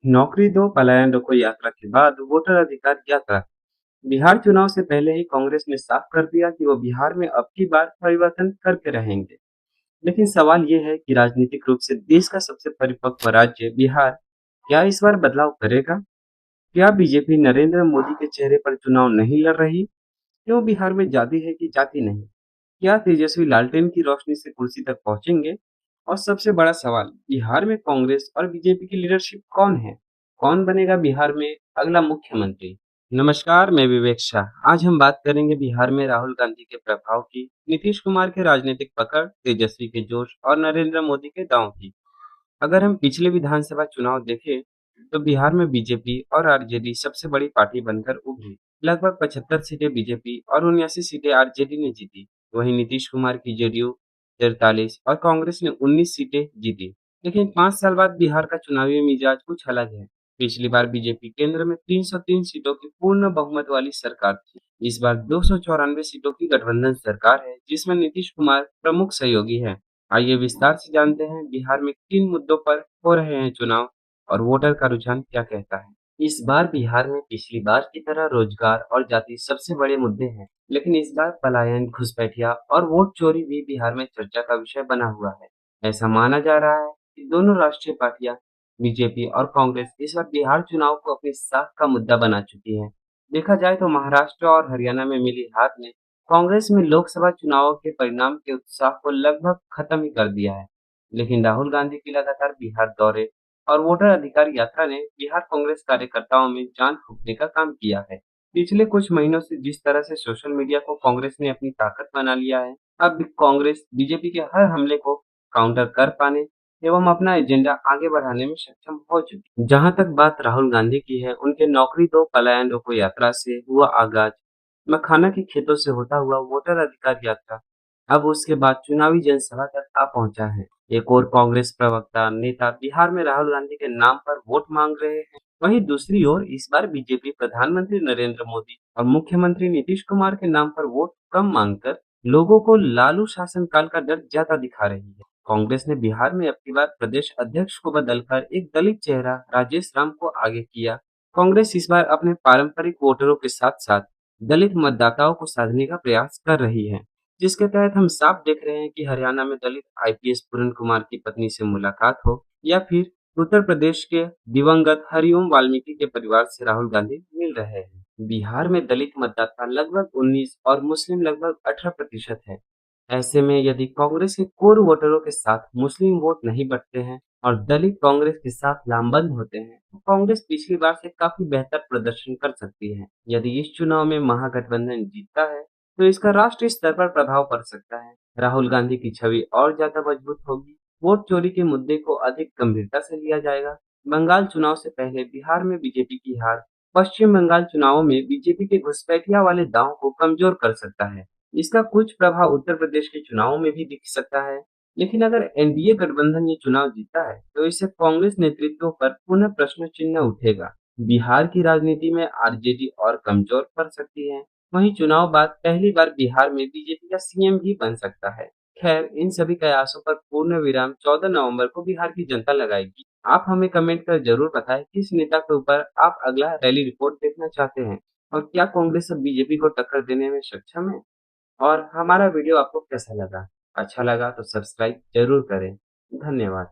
नौकरी दो पलायन रोको यात्रा के बाद वोटर अधिकार यात्रा। बिहार चुनाव से पहले ही कांग्रेस ने साफ कर दिया कि वो बिहार में अब की बार परिवर्तन करके रहेंगे। लेकिन सवाल ये है कि राजनीतिक रूप से देश का सबसे परिपक्व राज्य बिहार क्या इस बार बदलाव करेगा? क्या बीजेपी नरेंद्र मोदी के चेहरे पर चुनाव नहीं लड़ रही? क्यों बिहार में जाति है कि जाति नहीं? क्या तेजस्वी लालटेन की रोशनी से कुर्सी तक पहुंचेंगे? और सबसे बड़ा सवाल, बिहार में कांग्रेस और बीजेपी की लीडरशिप कौन है? कौन बनेगा बिहार में अगला मुख्यमंत्री? नमस्कार, मैं विवेक शाह। आज हम बात करेंगे बिहार में राहुल गांधी के प्रभाव की, नीतीश कुमार के राजनीतिक पकड़, तेजस्वी के जोश और नरेंद्र मोदी के दांव की। अगर हम पिछले विधानसभा चुनाव देखें, तो बिहार में बीजेपी और आरजेडी सबसे बड़ी पार्टी बनकर उभरी। लगभग 75 सीटें बीजेपी और 79 सीटें आरजेडी ने जीती। वहीं नीतीश कुमार की जेडीयू 43 और कांग्रेस ने 19 सीटें जीती। लेकिन 5 साल बाद बिहार का चुनावी मिजाज कुछ अलग है। पिछली बार बीजेपी केंद्र में 303 सीटों की पूर्ण बहुमत वाली सरकार थी। इस बार 294 सीटों की गठबंधन सरकार है, जिसमें नीतीश कुमार प्रमुख सहयोगी है। आइए विस्तार से जानते हैं बिहार में किन मुद्दों पर हो रहे हैं चुनाव और वोटर का रुझान क्या कहता है। इस बार बिहार में पिछली बार की तरह रोजगार और जाति सबसे बड़े मुद्दे हैं, लेकिन इस बार पलायन, घुसपैठिया और वोट चोरी भी बिहार में चर्चा का विषय बना हुआ है। ऐसा माना जा रहा है कि दोनों राष्ट्रीय पार्टियां बीजेपी और कांग्रेस इस बार बिहार चुनाव को अपनी साख का मुद्दा बना चुकी है। देखा जाए तो महाराष्ट्र और हरियाणा में मिली हार ने कांग्रेस में लोकसभा चुनावों के परिणाम के उत्साह को लगभग खत्म ही कर दिया है। लेकिन राहुल गांधी की लगातार बिहार दौरे और वोटर अधिकार यात्रा ने बिहार कांग्रेस कार्यकर्ताओं में जान फूंकने का काम किया है। पिछले कुछ महीनों से जिस तरह से सोशल मीडिया को कांग्रेस ने अपनी ताकत बना लिया है, अब कांग्रेस बीजेपी के हर हमले को काउंटर कर पाने एवं अपना एजेंडा आगे बढ़ाने में सक्षम हो चुकी है। जहां तक बात राहुल गांधी की है, उनके नौकरी दो पलायन रोको यात्रा से हुआ आगाज मखाना के खेतों से होता हुआ वोटर अधिकार यात्रा अब उसके बाद चुनावी जनसभा तक आ पहुंचा है। एक और कांग्रेस प्रवक्ता नेता बिहार में राहुल गांधी के नाम पर वोट मांग रहे हैं। वहीं दूसरी ओर इस बार बीजेपी प्रधानमंत्री नरेंद्र मोदी और मुख्यमंत्री नीतीश कुमार के नाम पर वोट कम मांगकर लोगों को लालू शासनकाल का डर ज्यादा दिखा रही है। कांग्रेस ने बिहार में अब की बार प्रदेश अध्यक्ष को बदलकर एक दलित चेहरा राजेश राम को आगे किया। कांग्रेस इस बार अपने पारंपरिक वोटरों के साथ साथ दलित मतदाताओं को साधने का प्रयास कर रही है, जिसके तहत हम साफ देख रहे हैं कि हरियाणा में दलित आईपीएस पूरन कुमार की पत्नी से मुलाकात हो या फिर उत्तर प्रदेश के दिवंगत हरिओम वाल्मीकि के परिवार से राहुल गांधी मिल रहे हैं। बिहार में दलित मतदाता लगभग 19 और मुस्लिम लगभग 18% है। ऐसे में यदि कांग्रेस के कोर वोटरों के साथ मुस्लिम वोट नहीं बढ़ते हैं और दलित कांग्रेस के साथ लामबंद होते हैं, तो कांग्रेस पिछली बार से काफी बेहतर प्रदर्शन कर सकती है। यदि इस चुनाव में महागठबंधन जीतता है, तो इसका राष्ट्रीय स्तर पर प्रभाव पड़ सकता है। राहुल गांधी की छवि और ज्यादा मजबूत होगी। वोट चोरी के मुद्दे को अधिक गंभीरता से लिया जाएगा। बंगाल चुनाव से पहले बिहार में बीजेपी की हार पश्चिम बंगाल चुनावों में बीजेपी के घुसपैठिया वाले दांव को कमजोर कर सकता है। इसका कुछ प्रभाव उत्तर प्रदेश के चुनावों में भी दिख सकता है। लेकिन अगर एनडीए गठबंधन ये चुनाव जीतता है, तो इससे कांग्रेस नेतृत्व पर पुनः प्रश्न चिन्ह उठेगा। बिहार की राजनीति में आरजेडी और कमजोर पड़ सकती है। वहीं चुनाव बाद पहली बार बिहार में बीजेपी का सीएम भी बन सकता है। खैर, इन सभी कयासों पर पूर्ण विराम 14 नवंबर को बिहार की जनता लगाएगी। आप हमें कमेंट कर जरूर बताएं किस नेता के ऊपर आप अगला रैली रिपोर्ट देखना चाहते हैं और क्या कांग्रेस अब बीजेपी को टक्कर देने में सक्षम है। और हमारा वीडियो आपको कैसा लगा? अच्छा लगा तो सब्सक्राइब जरूर करें। धन्यवाद।